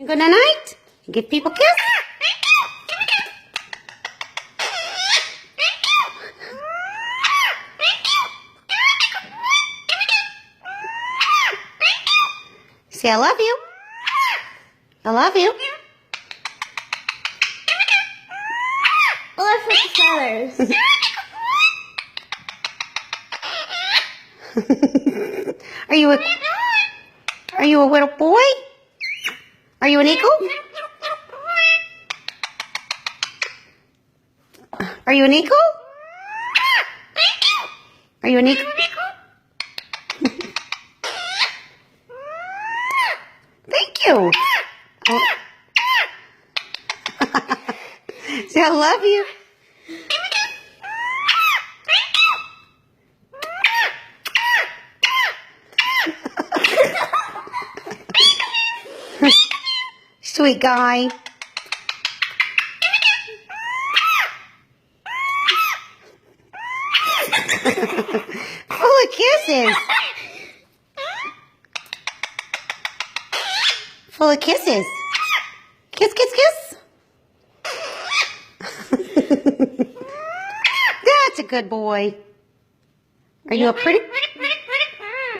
Good night. Give people a kiss. Say I love you. I love you. Or for the feathers. Are you a little boy? Are you an eagle? Are you an eagle? Are you an eagle? Thank you. Say I love you. Sweet guy. Full of kisses. Full of kisses. Kiss, kiss, kiss. That's a good boy. Are you a pretty...